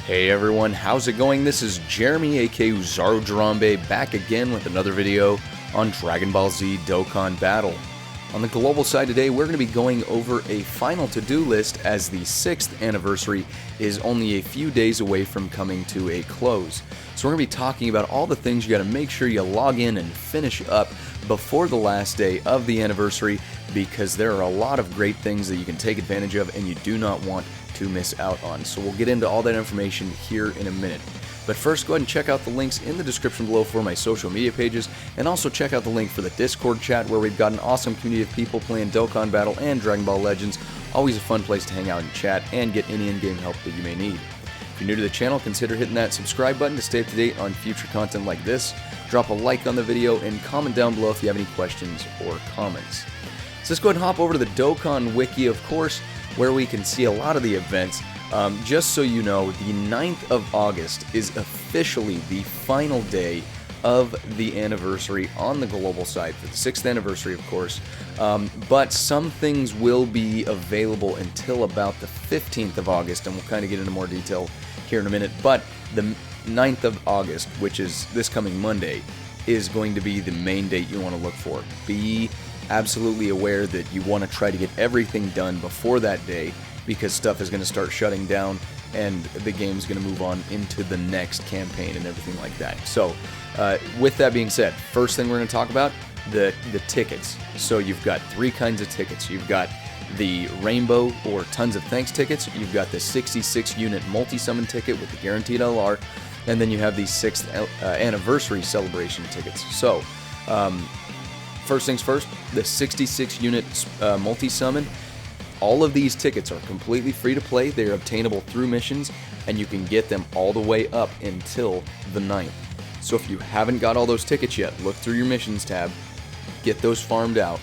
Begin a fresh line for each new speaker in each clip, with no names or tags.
Hey everyone, how's it going? This is Jeremy aka Zarojarambe back again with another video on Dragon Ball Z Dokkan Battle. On the global side today, we're going to be going over a final to-do list as the 6th anniversary is only a few days away from coming to a close. So we're going to be talking about all the things you got to make sure you log in and finish up before the last day of the anniversary, because there are a lot of great things that you can take advantage of and you do not want to miss out on. So we'll get into all that information here in a minute. But first, go ahead and check out the links in the description below for my social media pages, and also check out the link for the Discord chat where we've got an awesome community of people playing Dokkan Battle and Dragon Ball Legends. Always a fun place to hang out and chat and get any in-game help that you may need. If you're new to the channel, consider hitting that subscribe button to stay up to date on future content like this. Drop a like on the video and comment down below if you have any questions or comments. So let's go ahead and hop over to the Dokkan Wiki, of course, where we can see a lot of the events. Just so you know, the 9th of August is officially the final day of the anniversary on the global side for the 6th anniversary, of course. But some things will be available until about the 15th of August, and we'll kind of get into more detail here in a minute. But the 9th of August, which is this coming Monday, is going to be the main date you want to look for. Be absolutely aware that you want to try to get everything done before that day, because stuff is going to start shutting down and the game's going to move on into the next campaign and everything like that. So with that being said, first thing we're going to talk about, the tickets. So you've got three kinds of tickets. You've got the Rainbow or Tons of Thanks tickets, you've got the 66 unit multi-summon ticket with the guaranteed LR, and then you have the 6th anniversary celebration tickets. So first things first, the 66 unit multi-summon. All of these tickets are completely free to play. They are obtainable through missions, and you can get them all the way up until the 9th. So if you haven't got all those tickets yet, look through your missions tab, get those farmed out,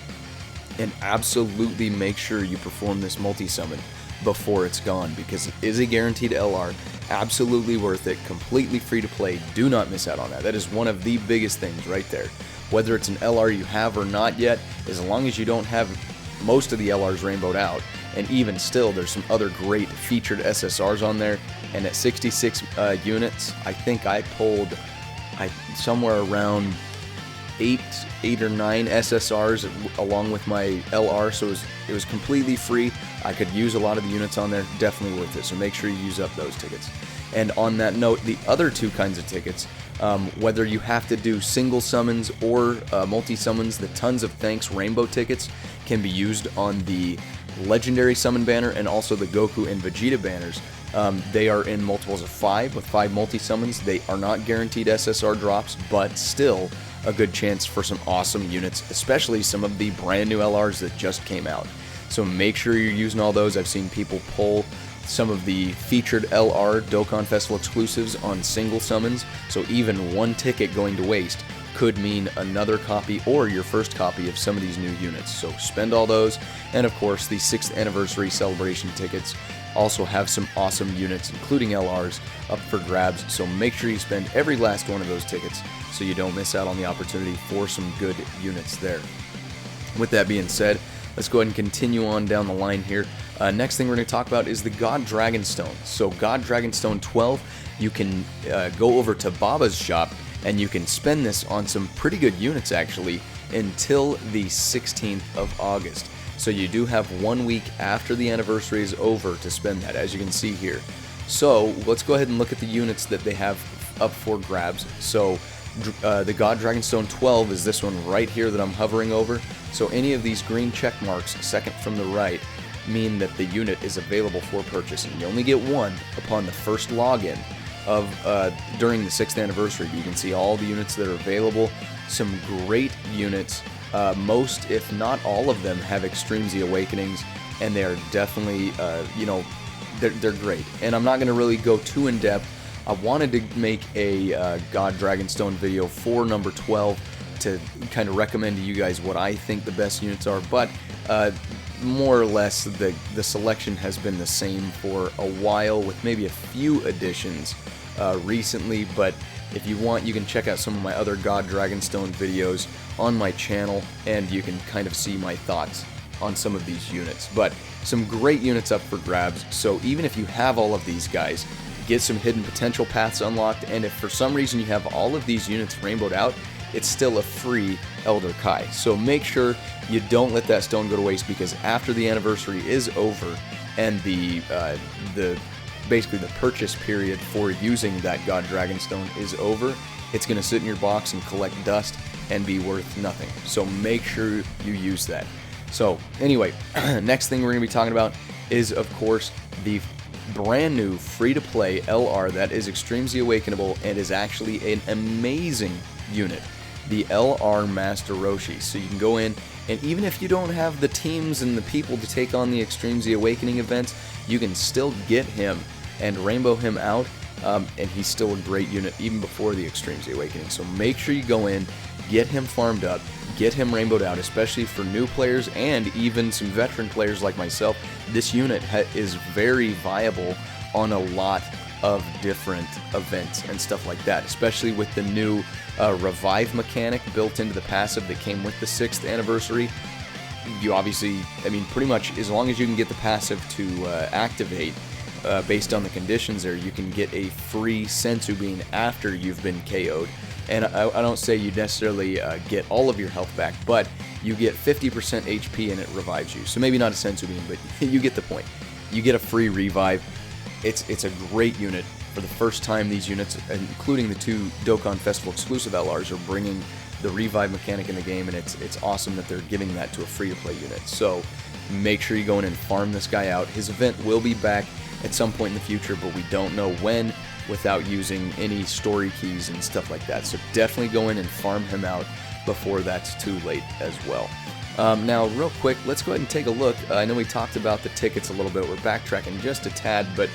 and absolutely make sure you perform this multi-summon before it's gone, because it is a guaranteed LR. Absolutely worth it, completely free to play. Do not miss out on that. That is one of the biggest things right there. Whether it's an LR you have or not yet, as long as you don't have most of the LRs rainbowed out, and even still there's some other great featured SSRs on there, and at 66 units, I think I pulled somewhere around 8 or 9 SSRs along with my LR, so it was completely free. I could use a lot of the units on there, definitely worth it, so make sure you use up those tickets. And on that note, the other two kinds of tickets, whether you have to do single summons or multi-summons, the Tons of Thanks Rainbow tickets can be used on the Legendary Summon banner and also the Goku and Vegeta banners. They are in multiples of 5 with 5 multi-summons. They are not guaranteed SSR drops, but still a good chance for some awesome units, especially some of the brand new LRs that just came out. So make sure you're using all those. I've seen people pull some of the featured LR Dokkan Festival exclusives on single summons, so even one ticket going to waste could mean another copy or your first copy of some of these new units. So spend all those, and of course the 6th anniversary celebration tickets also have some awesome units, including LRs, up for grabs, so make sure you spend every last one of those tickets so you don't miss out on the opportunity for some good units there. With that being said, let's go ahead and continue on down the line here. Next thing we're going to talk about is the God Dragonstone. So God Dragonstone 12, you can go over to Baba's shop and you can spend this on some pretty good units actually until the 16th of August. So you do have 1 week after the anniversary is over to spend that, as you can see here. So let's go ahead and look at the units that they have up for grabs. So the God Dragonstone 12 is this one right here that I'm hovering over. So any of these green check marks second from the right mean that the unit is available for purchase, and you only get one upon the first login of during the 6th anniversary. You can see all the units that are available. Some great units. Most, if not all of them, have Extreme Z Awakenings, and they are definitely, they're great. And I'm not going to really go too in depth. I wanted to make a God Dragonstone video for number 12 to kind of recommend to you guys what I think the best units are, but more or less the selection has been the same for a while, with maybe a few additions recently. But if you want, you can check out some of my other God Dragonstone videos on my channel, and you can kind of see my thoughts on some of these units. But some great units up for grabs, so even if you have all of these guys, get some hidden potential paths unlocked, and if for some reason you have all of these units rainbowed out, it's still a free Elder Kai. So make sure you don't let that stone go to waste, because after the anniversary is over and the basically the purchase period for using that God Dragon Stone is over, it's going to sit in your box and collect dust and be worth nothing. So make sure you use that. So anyway, next thing we're going to be talking about is, of course, the brand new free-to-play LR that is Extreme Z Awakenable and is actually an amazing unit, the LR Master Roshi. So you can go in, and even if you don't have the teams and the people to take on the Extreme Z Awakening events, you can still get him and rainbow him out, and he's still a great unit even before the Extreme Z Awakening. So make sure you go in, get him farmed up, get him rainbowed out, especially for new players and even some veteran players like myself. This unit is very viable on a lot of different events and stuff like that, especially with the new revive mechanic built into the passive that came with the 6th anniversary. You obviously, I mean, pretty much as long as you can get the passive to activate based on the conditions there, you can get a free Senzu Bean after you've been KO'd. And I don't say you necessarily get all of your health back, but you get 50% HP and it revives you. So maybe not a Senzu Bean, but you get the point. You get a free revive. It's a great unit. For the first time, these units, including the 2 Dokkan Festival exclusive LRs, are bringing the revive mechanic in the game, and it's awesome that they're giving that to a free-to-play unit. So make sure you go in and farm this guy out. His event will be back at some point in the future, but we don't know when, without using any story keys and stuff like that. So definitely go in and farm him out before that's too late as well. Now, real quick, let's go ahead and take a look. I know we talked about the tickets a little bit. We're backtracking just a tad, but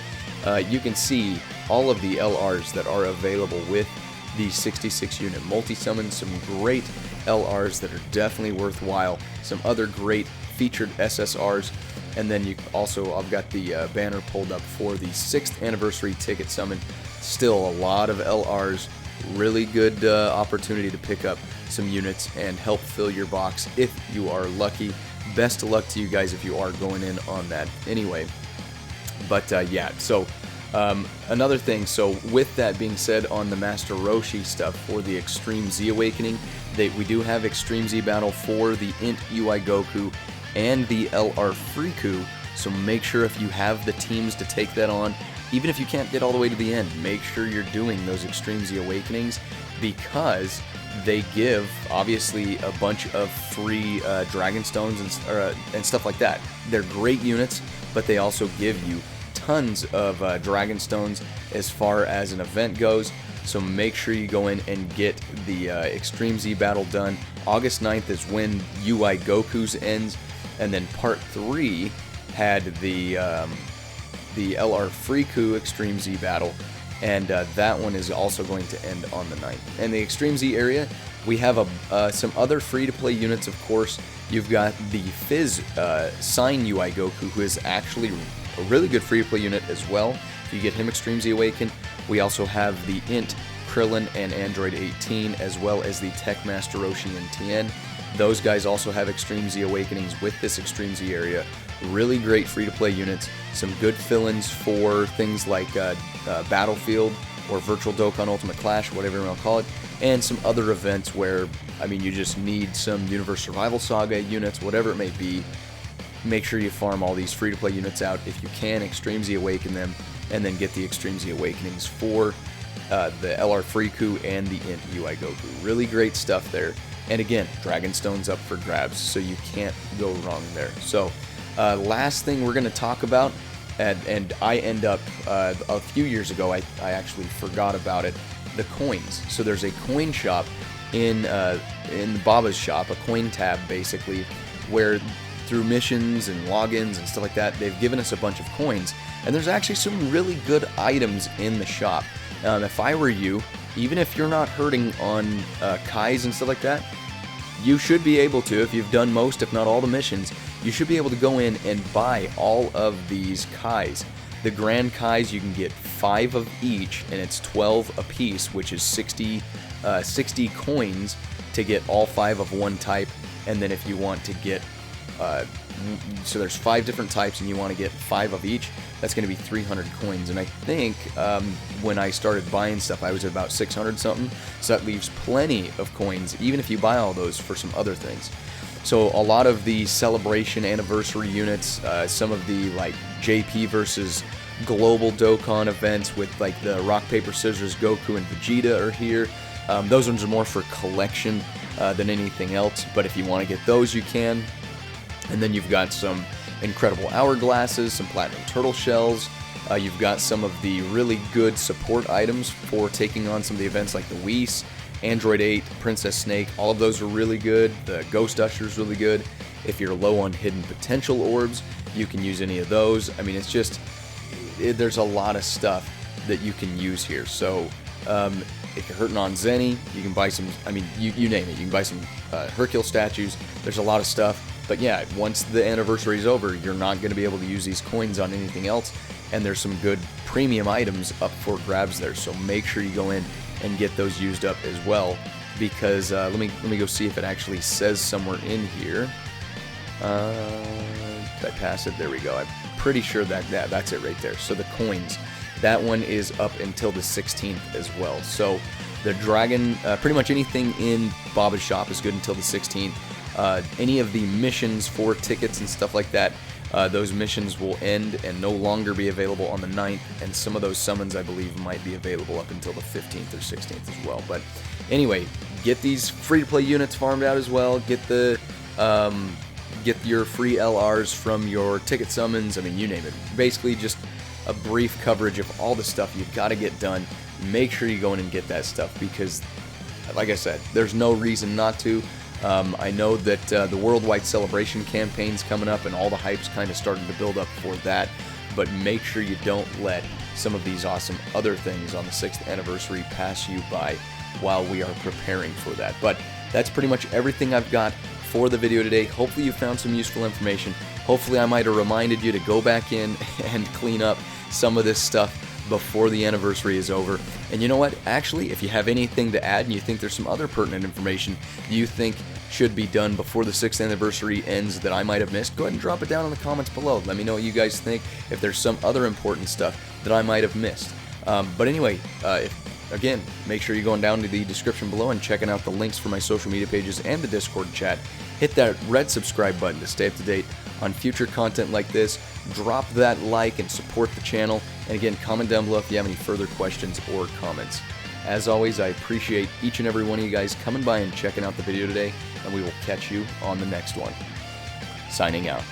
you can see all of the LRs that are available with the 66 unit multi-summon. Some great LRs that are definitely worthwhile. Some other great featured SSRs. And then you also, I've got the banner pulled up for the 6th anniversary ticket summon. Still a lot of LRs. Really good opportunity to pick up some units and help fill your box if you are lucky. Best of luck to you guys if you are going in on that anyway. But yeah, so another thing, so with that being said, on the Master Roshi stuff for the Extreme Z Awakening, we do have Extreme Z Battle for the Int UI Goku and the LR Friku, so make sure if you have the teams to take that on, even if you can't get all the way to the end, make sure you're doing those Extreme Z Awakenings, because they give, obviously, a bunch of free Dragon Stones and stuff like that. They're great units, but they also give you tons of Dragon Stones as far as an event goes. So make sure you go in and get the Extreme Z Battle done. August 9th is when UI Goku's ends, and then Part 3 had the LR Friku Extreme Z Battle, and that one is also going to end on the 9th. And the Extreme Z area, we have some other free-to-play units, of course. You've got the Fizz Sign UI Goku, who is actually a really good free-to-play unit as well. If you get him Extreme Z Awakened. We also have the Int, Krillin, and Android 18, as well as the Tech Master Roshi and Tien. Those guys also have Extreme Z Awakenings with this Extreme Z area. Really great free-to-play units. Some good fill-ins for things like Battlefield or Virtual Dokkan Ultimate Clash, whatever you want to call it, and some other events where, I mean, you just need some Universe Survival Saga units, whatever it may be. Make sure you farm all these free-to-play units out. If you can, Extreme Z Awaken them, and then get the Extreme Z Awakenings for the LR Friku and the Int UI Goku. Really great stuff there. And again, Dragon Stone's up for grabs, so you can't go wrong there. So, last thing we're going to talk about, and I end up, a few years ago, I actually forgot about it, the coins. So there's a coin shop in Baba's shop, a coin tab basically, where through missions and logins and stuff like that, they've given us a bunch of coins. And there's actually some really good items in the shop. If I were you, even if you're not hurting on Kais and stuff like that, you should be able to, if you've done most, if not all the missions, you should be able to go in and buy all of these Kais. The Grand Kais, you can get 5 of each, and it's 12 a piece, which is 60 coins to get all 5 of one type. And then if you want to get so there's 5 different types, and you want to get 5 of each. That's going to be 300 coins, and I think when I started buying stuff, I was at about 600 something, so that leaves plenty of coins, even if you buy all those for some other things. So a lot of the celebration anniversary units, some of the like JP versus Global Dokkan events with like the rock, paper, scissors, Goku and Vegeta are here. Those ones are more for collection than anything else, but if you want to get those, you can. And then you've got some incredible hourglasses, some platinum turtle shells. You've got some of the really good support items for taking on some of the events like the Whis, Android 8, Princess Snake. All of those are really good. The Ghost Usher is really good. If you're low on hidden potential orbs, you can use any of those. I mean, it's just, there's a lot of stuff that you can use here. So if you're hurting on Zenny, you can buy some, I mean, you name it. You can buy some Hercule statues. There's a lot of stuff. But yeah, once the anniversary is over, you're not going to be able to use these coins on anything else. And there's some good premium items up for grabs there. So make sure you go in and get those used up as well. Because let me go see if it actually says somewhere in here. Did I pass it? There we go. I'm pretty sure that's it right there. So the coins, that one is up until the 16th as well. So the dragon, pretty much anything in Baba's shop is good until the 16th. Any of the missions for tickets and stuff like that, those missions will end and no longer be available on the 9th, and some of those summons, I believe, might be available up until the 15th or 16th as well. But anyway, get these free-to-play units farmed out as well. Get the get your free LRs from your ticket summons. I mean, you name it. Basically, just a brief coverage of all the stuff you've got to get done. Make sure you go in and get that stuff because, like I said, there's no reason not to. I know that the Worldwide Celebration campaign's coming up and all the hype's kind of starting to build up for that, but make sure you don't let some of these awesome other things on the 6th anniversary pass you by while we are preparing for that. But that's pretty much everything I've got for the video today. Hopefully you found some useful information. Hopefully I might have reminded you to go back in and clean up some of this stuff before the anniversary is over. And you know what? Actually, if you have anything to add and you think there's some other pertinent information you think should be done before the 6th anniversary ends that I might have missed, go ahead and drop it down in the comments below. Let me know what you guys think, if there's some other important stuff that I might have missed. But anyway, again, make sure you're going down to the description below and checking out the links for my social media pages and the Discord chat. Hit that red subscribe button to stay up to date on future content like this. Drop that like and support the channel. And again, comment down below if you have any further questions or comments. As always, I appreciate each and every one of you guys coming by and checking out the video today, and we will catch you on the next one. Signing out.